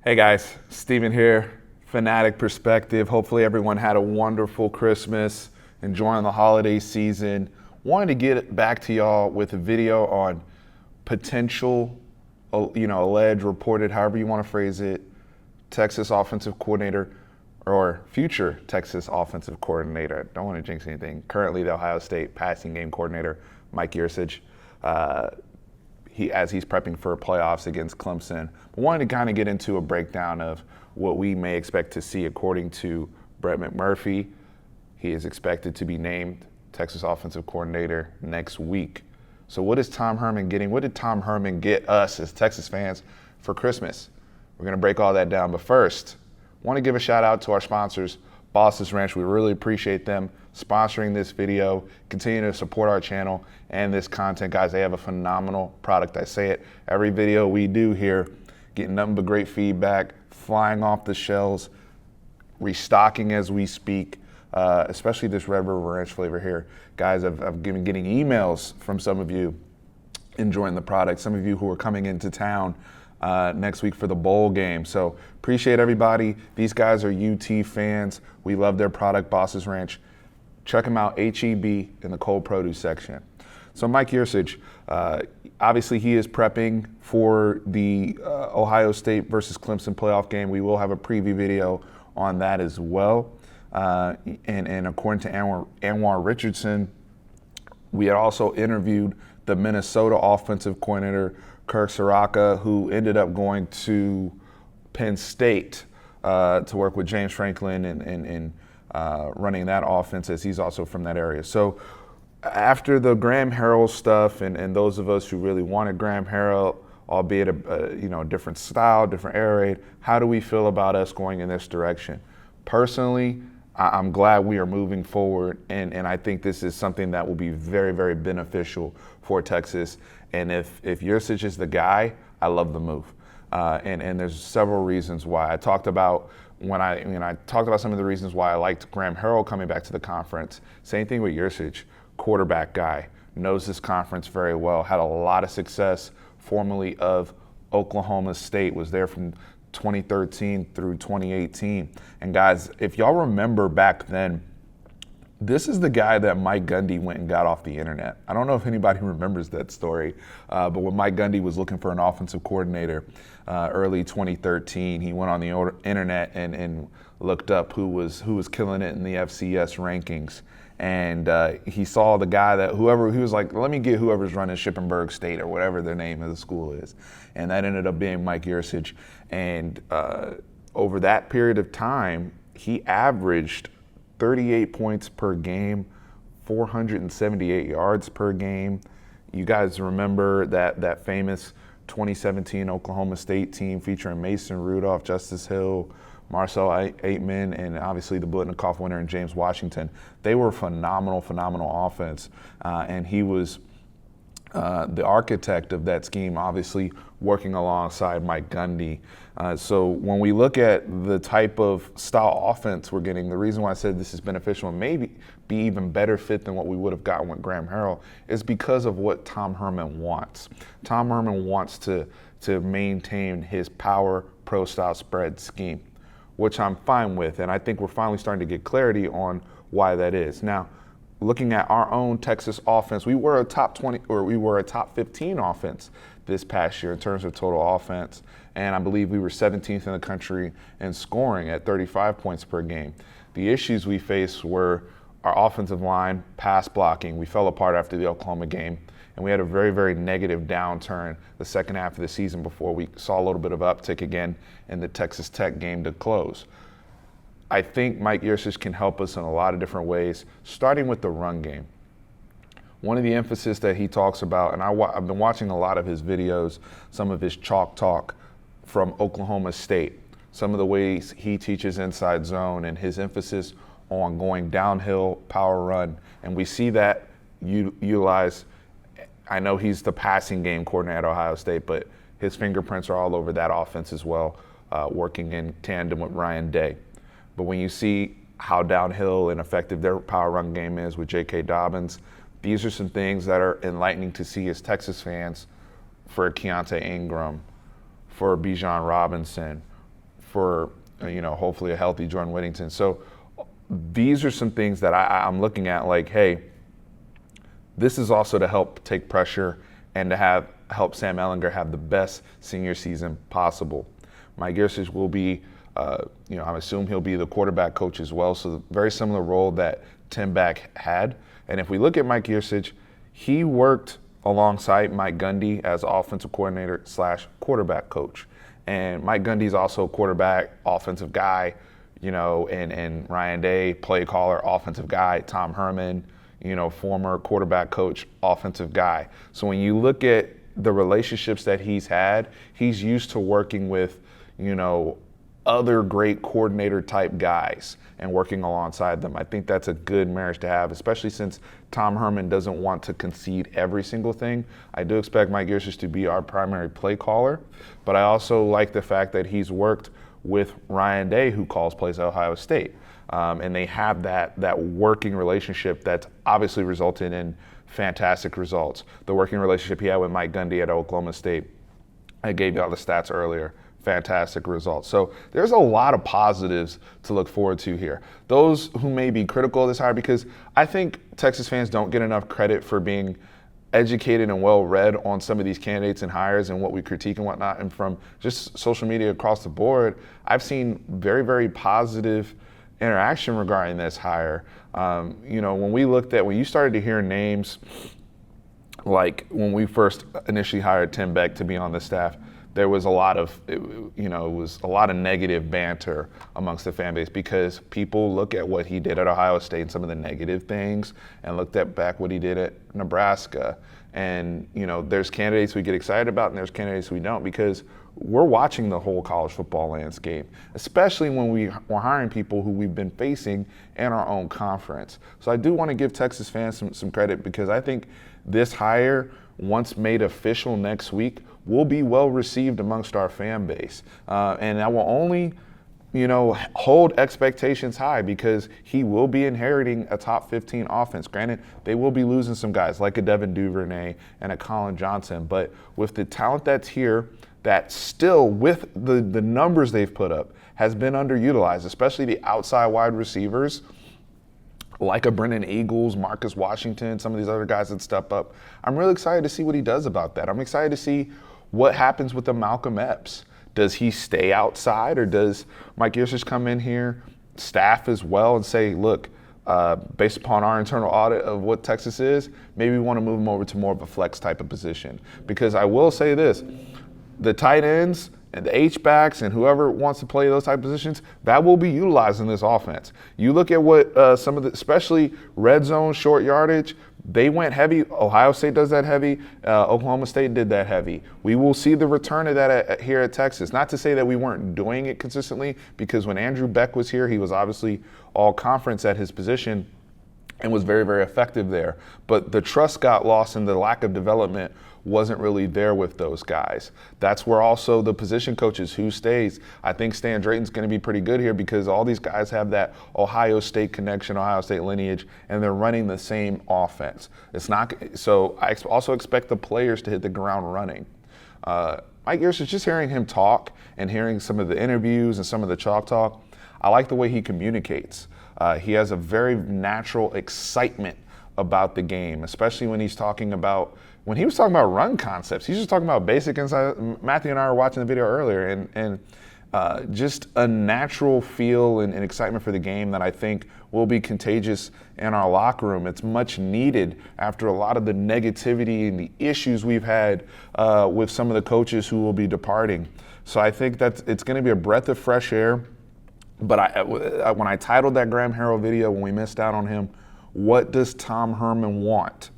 Hey guys, Steven here, Fanatic Perspective. Hopefully everyone had a wonderful Christmas, enjoying the holiday season. Wanted to get back to y'all with a video on potential, alleged, reported, however you want to phrase it, Texas offensive coordinator or future Texas offensive coordinator. Don't want to jinx anything. Currently the Ohio State passing game coordinator, Mike Yurcich. As he's prepping for playoffs against Clemson. But wanted to kind of get into a breakdown of what we may expect to see. According to Brett McMurphy, he is expected to be named Texas offensive coordinator next week. So what is Tom Herman getting? What did Tom Herman get us as Texas fans for Christmas? We're going to break all that down. But first, I want to give a shout out to our sponsors, Boss's Ranch. We really appreciate them sponsoring this video, continue to support our channel and this content. Guys, they have a phenomenal product. I say it every video we do here, getting nothing but great feedback, flying off the shelves, restocking as we speak, especially this Red River Ranch flavor here. Guys, I've been getting emails from some of you enjoying the product, some of you who are coming into town next week for the bowl game. So appreciate everybody. These guys are UT fans. We love their product, Boss's Ranch. Check them out, HEB in the cold produce section. So Mike Yurcich, obviously he is prepping for the Ohio State versus Clemson playoff game. We will have a preview video on that as well. And according to Anwar Richardson, we had also interviewed the Minnesota offensive coordinator, Kirk Ciarrocca, who ended up going to Penn State to work with James Franklin and running that offense, as he's also from that area. So after the Graham Harrell stuff, and those of us who really wanted Graham Harrell, albeit a different style, different air raid, how do we feel about us going in this direction? Personally, I'm glad we are moving forward, and I think this is something that will be very, very beneficial for Texas. And if Yurcich is the guy, I love the move. And there's several reasons why. I talked about when I talked about some of the reasons why I liked Graham Harrell coming back to the conference. Same thing with Yurcich, quarterback guy, knows this conference very well, had a lot of success, formerly of Oklahoma State, was there from 2013 through 2018. And guys, if y'all remember back then, this is the guy that Mike Gundy went and got off the internet. I don't know if anybody remembers that story, but when Mike Gundy was looking for an offensive coordinator early 2013, he went on the internet and looked up who was killing it in the FCS rankings. And he saw the guy he was like, let me get whoever's running Shippensburg State or whatever their name of the school is. And that ended up being Mike Yurcich. And over that period of time, he averaged 38 points per game, 478 yards per game. You guys remember that famous 2017 Oklahoma State team featuring Mason Rudolph, Justice Hill, Marcel Aitman, and obviously the Blitnikoff winner and James Washington. They were phenomenal offense, and he was the architect of that scheme, obviously working alongside Mike Gundy. So when we look at the type of style offense we're getting, the reason why I said this is beneficial and maybe be even better fit than what we would have gotten with Graham Harrell is because of what Tom Herman wants. Tom Herman wants to maintain his power pro style spread scheme, which I'm fine with, and I think we're finally starting to get clarity on why that is. Now, looking at our own Texas offense, we were a top 20 or we were a top 15 offense this past year in terms of total offense, and I believe we were 17th in the country in scoring at 35 points per game. The issues we faced were our offensive line, pass blocking. We fell apart after the Oklahoma game, and we had a very, very negative downturn the second half of the season before we saw a little bit of uptick again in the Texas Tech game to close. I think Mike Yurcich can help us in a lot of different ways, starting with the run game. One of the emphasis that he talks about, and I've been watching a lot of his videos, some of his chalk talk from Oklahoma State, some of the ways he teaches inside zone and his emphasis on going downhill, power run, and we see that utilized. I know he's the passing game coordinator at Ohio State, but his fingerprints are all over that offense as well, working in tandem with Ryan Day. But when you see how downhill and effective their power run game is with J.K. Dobbins, these are some things that are enlightening to see as Texas fans for Keontae Ingram, for Bijan Robinson, for, hopefully a healthy Jordan Whittington. So these are some things that I'm looking at like, hey, this is also to help take pressure and to help Sam Ehlinger have the best senior season possible. Mike Yurcich will be, I assume he'll be the quarterback coach as well. So very similar role that Tim Beck had. And if we look at Mike Yurcich, he worked alongside Mike Gundy as offensive coordinator / quarterback coach. And Mike Gundy's also a quarterback, offensive guy, and Ryan Day, play caller, offensive guy, Tom Herman, former quarterback coach, offensive guy. So when you look at the relationships that he's had, he's used to working with, other great coordinator type guys and working alongside them. I think that's a good marriage to have, especially since Tom Herman doesn't want to concede every single thing. I do expect Mike Yurcich to be our primary play caller, but I also like the fact that he's worked with Ryan Day, who calls plays at Ohio State. And they have that working relationship that's obviously resulted in fantastic results. The working relationship he had with Mike Gundy at Oklahoma State, I gave you all the stats earlier. Fantastic results. So there's a lot of positives to look forward to here. Those who may be critical of this hire, because I think Texas fans don't get enough credit for being educated and well-read on some of these candidates and hires and what we critique and whatnot. And from just social media across the board, I've seen very, very positive interaction regarding this hire. When you started to hear names, like when we first initially hired Tim Beck to be on the staff, there was a lot of, negative banter amongst the fan base because people look at what he did at Ohio State and some of the negative things and looked at back what he did at Nebraska. And, there's candidates we get excited about and there's candidates we don't because we're watching the whole college football landscape, especially when we're hiring people who we've been facing in our own conference. So I do want to give Texas fans some credit because I think this hire, once made official next week, will be well received amongst our fan base. And that will only, hold expectations high because he will be inheriting a top 15 offense. Granted, they will be losing some guys like a Devin Duvernay and a Colin Johnson, but with the talent that's here, that still, with the numbers they've put up, has been underutilized, especially the outside wide receivers, like a Brennan Eagles, Marcus Washington, some of these other guys that step up. I'm really excited to see what he does about that. I'm excited to see what happens with the Malcolm Epps. Does he stay outside or does Mike Yurcich come in here, staff as well, and say, look, based upon our internal audit of what Texas is, maybe we want to move him over to more of a flex type of position. Because I will say this, the tight ends and the H-backs and whoever wants to play those type of positions, that will be utilized in this offense. You look at what some of the, especially red zone, short yardage, they went heavy. Ohio State does that heavy. Oklahoma State did that heavy. We will see the return of that here at Texas. Not to say that we weren't doing it consistently, because when Andrew Beck was here, he was obviously all conference at his position and was very, very effective there. But the trust got lost and the lack of development wasn't really there with those guys. That's where also the position coaches, who stays. I think Stan Drayton's going to be pretty good here because all these guys have that Ohio State connection, Ohio State lineage, and they're running the same offense. So I also expect the players to hit the ground running. Mike Yurcich, just hearing him talk and hearing some of the interviews and some of the chalk talk, I like the way he communicates. He has a very natural excitement about the game, especially when he was talking about run concepts. He's just talking about basic inside. Matthew and I were watching the video earlier, and just a natural feel and excitement for the game that I think will be contagious in our locker room. It's much needed after a lot of the negativity and the issues we've had with some of the coaches who will be departing. So I think that it's going to be a breath of fresh air. But when I titled that Graham Harrell video, when we missed out on him, what does Tom Herman want?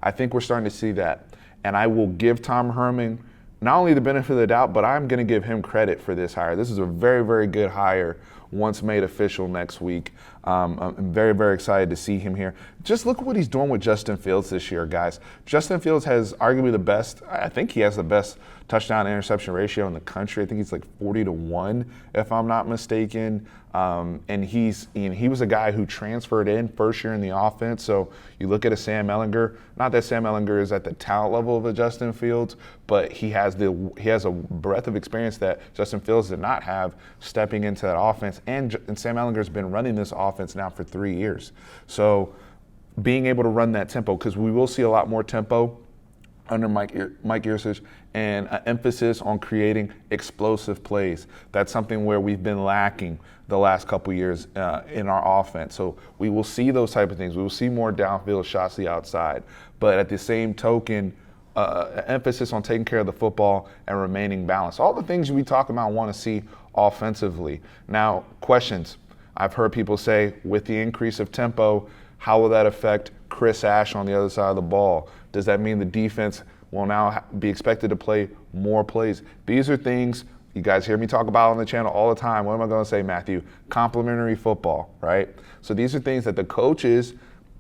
I think we're starting to see that. And I will give Tom Herman not only the benefit of the doubt, but I'm going to give him credit for this hire. This is a very, very good hire once made official next week. I'm very, very excited to see him here. Just look at what he's doing with Justin Fields this year, guys. Justin Fields has arguably the best, I think he has the best touchdown interception ratio in the country. I think he's like 40-1, if I'm not mistaken. And he was a guy who transferred in first year in the offense. So you look at a Sam Ehlinger, not that Sam Ehlinger is at the talent level of a Justin Fields, but he has a breadth of experience that Justin Fields did not have stepping into that offense. And Sam Ehlinger's been running this offense now for 3 years. So being able to run that tempo, because we will see a lot more tempo under Mike Yurcich, and an emphasis on creating explosive plays. That's something where we've been lacking the last couple years in our offense. So we will see those type of things. We will see more downfield shots to the outside. But at the same token, emphasis on taking care of the football and remaining balanced. All the things we talk about want to see offensively. Now, questions. I've heard people say, with the increase of tempo, how will that affect Chris Ash on the other side of the ball? Does that mean the defense will now be expected to play more plays? These are things you guys hear me talk about on the channel all the time. What am I going to say, Matthew? Complementary football, right? So these are things that the coaches,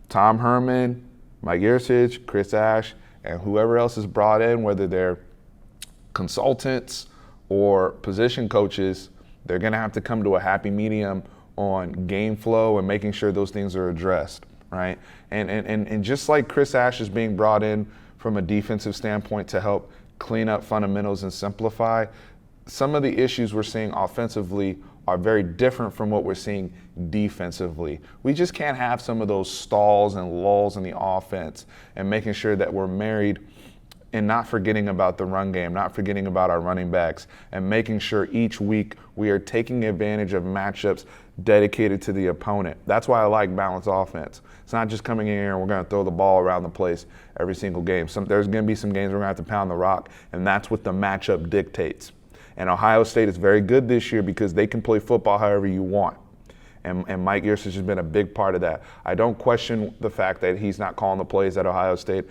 Tom Herman, Mike Yurcich, Chris Ash, and whoever else is brought in, whether they're consultants or position coaches, they're going to have to come to a happy medium on game flow and making sure those things are addressed, right? And just like Chris Ash is being brought in from a defensive standpoint to help clean up fundamentals and simplify, some of the issues we're seeing offensively are very different from what we're seeing defensively. We just can't have some of those stalls and lulls in the offense, and making sure that we're married and not forgetting about the run game, not forgetting about our running backs, and making sure each week we are taking advantage of matchups dedicated to the opponent. That's why I like balanced offense. It's not just coming in here and we're going to throw the ball around the place every single game. There's going to be some games we're going to have to pound the rock, and that's what the matchup dictates. And Ohio State is very good this year because they can play football however you want. And Mike Yurcich has been a big part of that. I don't question the fact that he's not calling the plays at Ohio State.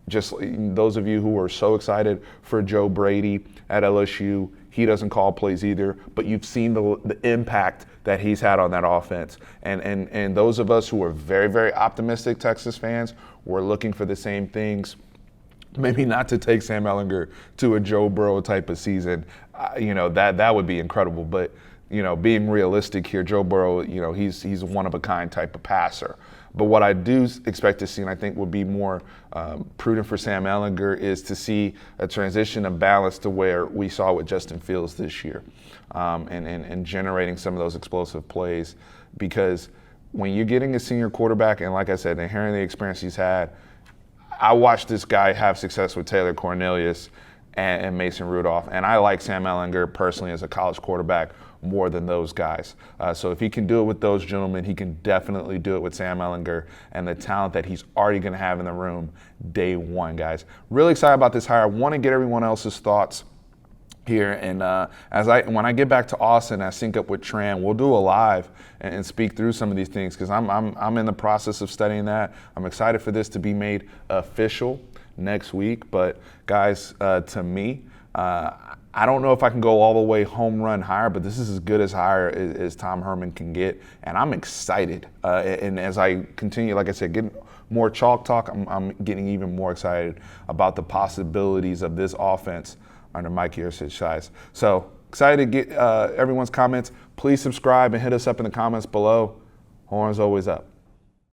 Just those of you who are so excited for Joe Brady at LSU, he doesn't call plays either, but you've seen the impact that he's had on that offense. And those of us who are very, very optimistic Texas fans, we're looking for the same things. Maybe not to take Sam Ehlinger to a Joe Burrow type of season, that would be incredible. But being realistic here, Joe Burrow, he's a one of a kind type of passer. But what I do expect to see, and I think would be more prudent for Sam Ehlinger, is to see a transition of balance to where we saw with Justin Fields this year, and generating some of those explosive plays. Because when you're getting a senior quarterback, and like I said, and hearing the experience he's had, I watched this guy have success with Taylor Cornelius and Mason Rudolph, and I like Sam Ehlinger personally as a college quarterback more than those guys. So if he can do it with those gentlemen, he can definitely do it with Sam Ehlinger and the talent that he's already going to have in the room day one, guys. Really excited about this hire. I want to get everyone else's thoughts here, and when I get back to Austin, I sync up with Tran. We'll do a live and speak through some of these things, because I'm in the process of studying that. I'm excited for this to be made official next week. But guys, to me, I don't know if I can go all the way home run higher, but this is as good as higher as Tom Herman can get, and I'm excited. And as I continue, like I said, getting more chalk talk, I'm getting even more excited about the possibilities of this offense under Mike Yurcich, guys. So excited to get everyone's comments. Please subscribe and hit us up in the comments below. Horns always up.